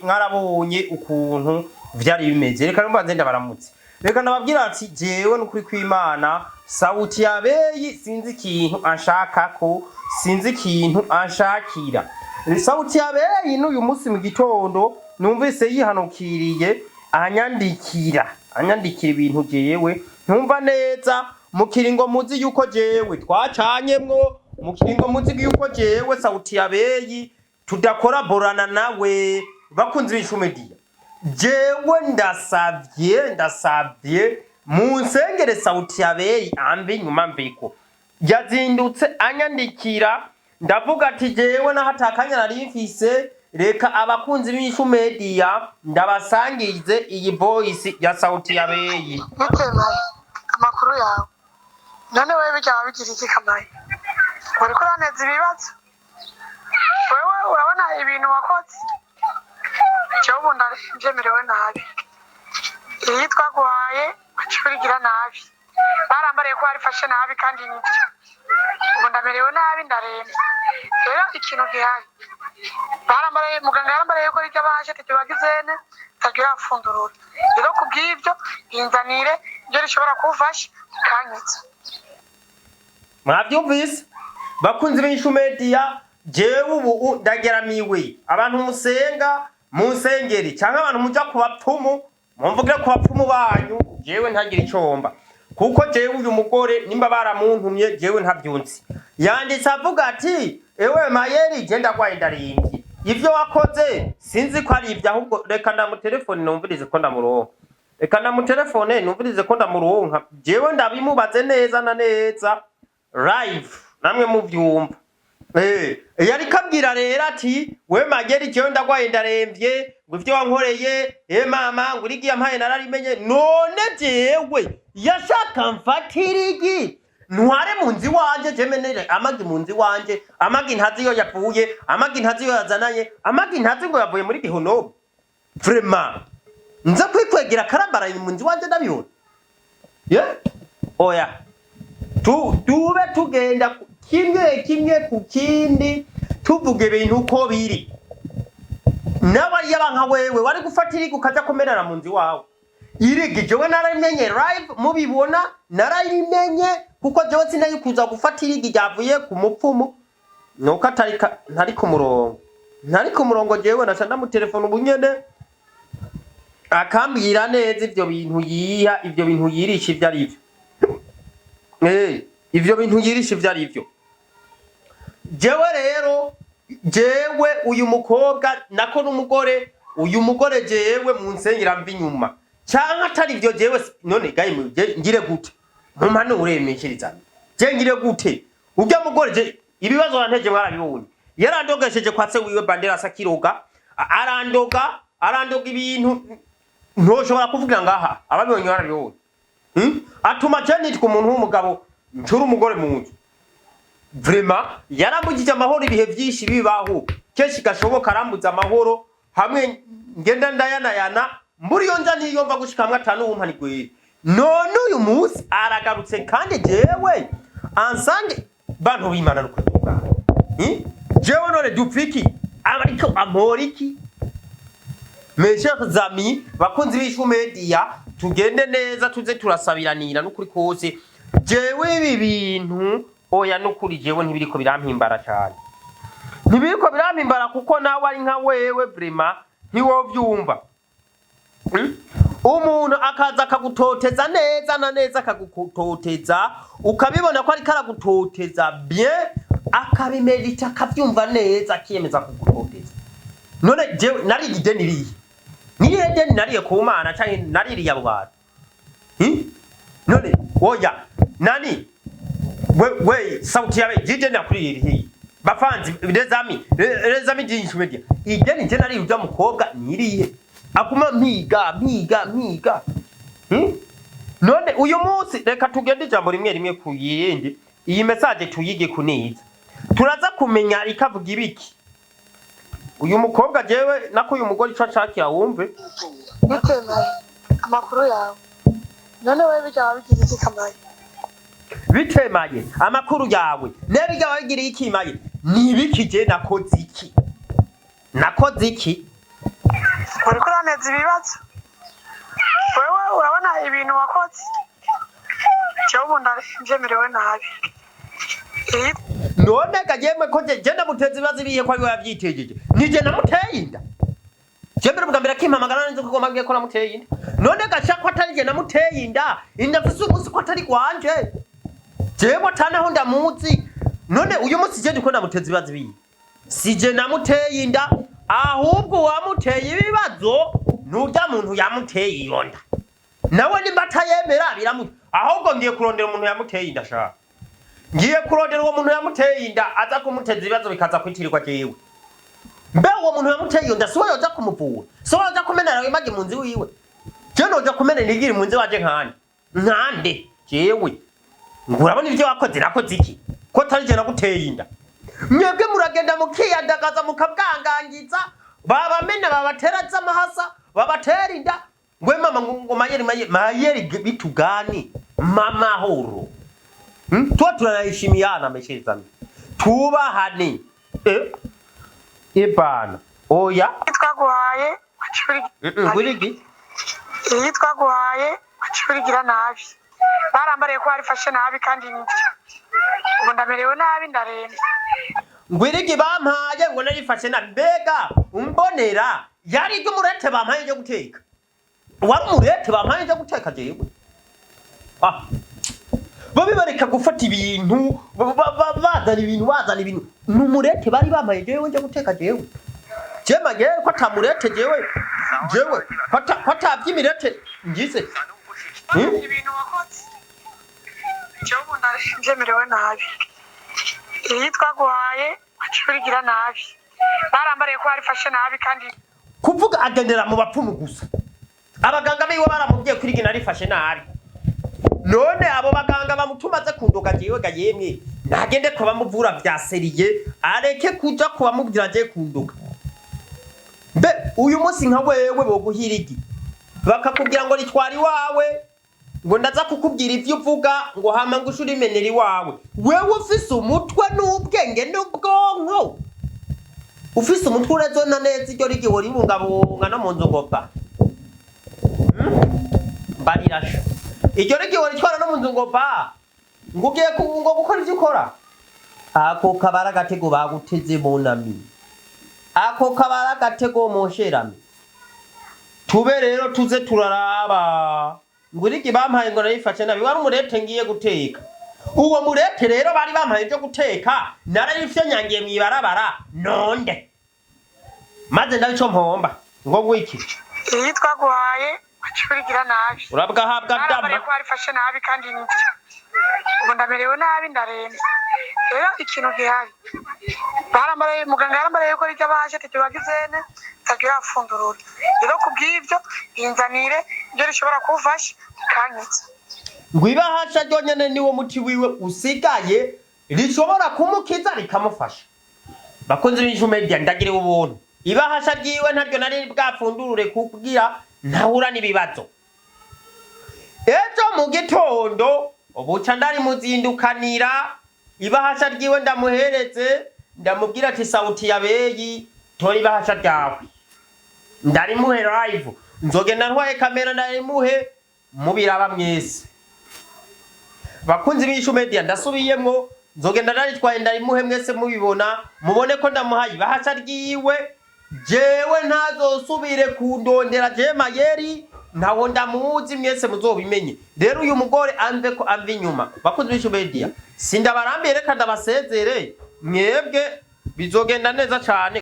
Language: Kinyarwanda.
mwarabonye ukuntu vyari bimeze reka numbanze ndabaramutse reka nababwira ati jewe n'ukuri kw'Imana Sauti ya Beyi sinzi ikintu anshakako sinzi ikintu anshakira Sauti ya Beyi n'uyu munsi mu gitondo numvise yihanukiriye anyandikira ibintu jewe ntumva neza mukiringo muzi yuko jewe twacanyemwo mukiringo muzi yuko jewe Sauti ya Beyi tudakora borana nawe bakunze b'Ishumedia jewe ndasavye munsengere Sauti ya Beyi ambi nyuma mbiko yazindutse anyandikira ndavuga ati jewe na hatakanya nari mfise reka abakunzi b'Ishumedia ndabasangize iyi voice ya Sauti ya Beyi amakuru yawe none wewe bijya bigira iki kamaye uriko uraneza ibibazo wewe urabona ibintu wakoze cyo bunda byemerewe nabi iyi twaguhaye bacurigira nabi barambariye ko arifashe nabi kandi nibyo ubu ndamerewe nabi ndaremba rero ikintu gihari barambariye muganga yarambariye ko rijya baje tujyagizene tagira afundurura rero kubw'ibyo inzanire ibyo rishobora kufasha kanyitse mwabyumvise bakunzi b'Ishumedia jewe ubu ndageramiwe abantu musenga munsengeri cyangwa abantu muja ku bapfumu mumvuge ku bapfumu banyu jewe ntagira icomba kuko jewe uyu mugore nimba baramuntumye jewe ntabyunzi yanditse avuga ati ewe Mayeri genda kwa indarimbi ivyo wakoze sinzi ko ari ibyo ahubwo reka ndamutelefone numvirize ko ndamuronka reka ndamutelefone numvirize ko ndamuronka jewe ndabimubaze neza na neza live namwe muvyumva yari kabwira rero ati we Mayeri jewe ndagwaye ndaremvye ngo ivyo wankoreye mama ngurigiye ampaye nararimenye none jewe yashaka mfatirigi ntware munzi wanje jemenere amagi munzi wanje amagi ntazi yo yavuye amagi ntazi yo yazananye amagi ntazi ngo yavuye muri gihono vraiment nza kwikwegera karambara munzi wanje ndabibona oya tube tugenda kimwe ku kindi tuvuge ibintu uko biri nabari yabanka wewe wari gufatira ukaja komerera munzi wawe irige jewe naramenye live mubibona narayimenye kuko jewe sinayikuza gufatira ryavuye ku mupfumu nuko ntari ku murongo jewe nasha mu telefone ubunyene akambwira neza ivyo bintu yirisha ivyo ari byo ivyo bintu yirisha ivyo ari byo jewe rero uyu mukobwa nako n'umugore uyu mugore jewe munsengera mbi nyuma cyangwa atari byo jewe none gaye ngire gute mpano uremeshereza je ngire gute urya mugore je ibibazo wanteje mwarabibonye yarandogesheje kwatse wiwe bandera sakiroga arandoga ibintu ntoshobora kuvugira ngaha ababibonye barabibonye atuma jenit ku muntu w'umugabo ncura umugore mu nzu vraiment yarambugije amahoro ibihe byinshi bibaho keshi gashoboka arambuza amahoro hamwe ngenda ndayanayana muri yo nja niyomva gushikamwe atanu wumpanigwere none uyu munsi aragarutse kandi jewe ansange bantu b'Imana n'ukuri jewe none dupfiki abariko amoriki mes chers amis bakunzi b'Ishumedia tugende neza tuze turasabiranira n'ukuri kose jewe ibi bintu oya n'ukuri jewe ntibiriko birampimbara cyane ntibiriko birampimbara kuko nawe ari nka wewe vraiment ntiwovyumva umuntu akaza akagutoteza neza na neza akagutoteza ukabibona ko ari karagutoteza bien akabimerita akavyumva neza akiyemeza kugutoteza none jewe narigide niriye deni nariye ku Mana cyane naririye abwara none oya nani we Sauti ya Beyi jije nakuriri hii bafanzi rezami d'Ishumedia igeni nje nari uja mukobwa niriye akuma mpiga none uyu munsi reka tugende ijambo rimwe ku yindi iyi message tuyige kuniza turaza kumenya ikavuga ibiki uyu mukobwa jewe nako uyu mugore ico ashakira wumve bitemaye amakuru yawe none wewe bijya bigira iki kamaye bitemaye amakuru yawe nebijya wagiriye ikimaye nibiki je nakoze iki uriko uraneza ibibazo wewe urabona ibintu wakoze jewe ubu ndavyemerewe nabi none kajemwe ko je ndamuteza ibibazo ibiye ko ariwe yavyitejeje nije namuteye inda jembere bwa mbere akimpamagara nzi ko mabwiye ko namuteye inda none gacha ko atari je namuteye inda indafise umunsi ko atari kwanje jewe tanaho ndamuzi none uyu munsi je ndiko ndamuteza ibibazo ibiye sije namuteye inda ahubwo wamuteye ibibazo nurya muntu yamuteye iyo nda nawe nimba atayemera biramu ahubwo ngiye kurondera umuntu yamuteye inda sha ngiye kurondera uwo muntu yamuteye inda aza kumuteza ibibazo bikaza kwitirirwa jewe mbe uwo muntu yamuteye iyo nda siwe yoja kumuvura siwe yoja kumenera wimage munzi wiwe je noja kumenera nigiri munzi waje nkande jewe ngurabona ivyo wakoze nakoze iki ko tari je naguteye inda mwebwe muragenda mukiyandagaza mukabwangangiza babamena babateraza amahasa babatera inda ngwe mama ngo mayeri bitugani mama horo tuwa tunayishimiana meshezana tubahane ebana oya twaguhaye ngurigi twaguhaye acurigira nabi barambariye ko arifashe nabi kandi nibyo ubu ndamerewe nabi ndaremba ngwirigi bampaye ngo narifashe na mbega umbonera yari ryo murete bampaye ryo guteka wari murete bampaye ryo guteka jewe babibareka gufata ibintu bazana ibintu numurete bari bampaye jewe nje guteka jewe jema jewe ko tamurete jewe ko atavyimirete ngize ibintu wakoze jewe ubu ndaremerewe nabi twaguhaye acurigira nabi barambariye ko arifashe nabi kandi kuvuga agendera mu bapfumu gusa abaganga biwe baramubwiye kurigina arifashe nabi none abo baganga bamutumaze kundoga jewe ga yemwe nagende ko bamuvura vya seriye areke kuja ko bamubwira je kundoga mbe uyu munsi nka wewe boguhirigi bakakubwira ngo litwari wawe ngo ndaza kukubwira ivyo uvuga ngo hama ngo ushuri meneri wawe wewe ufise umutwe n'ubwenge n'ubwonko ufise umutwe urezona neza iryo rigiho ribungabunga no mu nzogopa barirasha iryo rigiho ritwara no mu nzogopa ngo ugiye ngo gukora ivyo ukora ako kabara gatego baguteze bunami ako kabara gatego mosherami tube rero tuze turaraba nguriki bampaye ngo narifashe nabi wari umurete ngiye guteka uwo murete rero bari bampaye byo guteka nararifye nyangiye mwibarabara nonde maze ndabico mpomba ngo ngwiki twaguhaye acurigira nabi urabwa habwa dama ko arifashe nabi kandi nibyo ubu ndamerewe nabi ndaremba rero ikintu gihari barambariye muganga yarambariye ko rijya baje tujyagizene tagira afundurura rero kubw'ibyo inzanire ibyo rishobora kufasha kanyitse ngwibahasha ryonyene niwo muti wiwe usigaye rishobora kumukiza rikamufasha bakunze b'Injumedia ndagire ubuntu ibahasha ryiwe ntaryo nari bwafundurure kugira ntahura n'ibibazo ejo mu gitondo ubuca ndari muzindukanira ibahasha ryiwe ndamuhereze ndamubwira ati sauti ya beyi tori ibahasha ryawe ndarimuhe live nzogenda ntwaye kamera ndarimuhe mubiraba mwese bakunzi b'Injumedia ndasubiyemwo nzogenda naritwaye ndarimuhe mwese mubibona mubone ko ndamuhaye ibahasha ryiwe jewe ntazosubire kundondera je mayeri ntawo ndamuzi mwese muzobimenye rero uyu mugore amve ko amve inyuma bakunzi b'Injumedia sindabarambiye reka ndabasezere mwebwe bizogenda neza cyane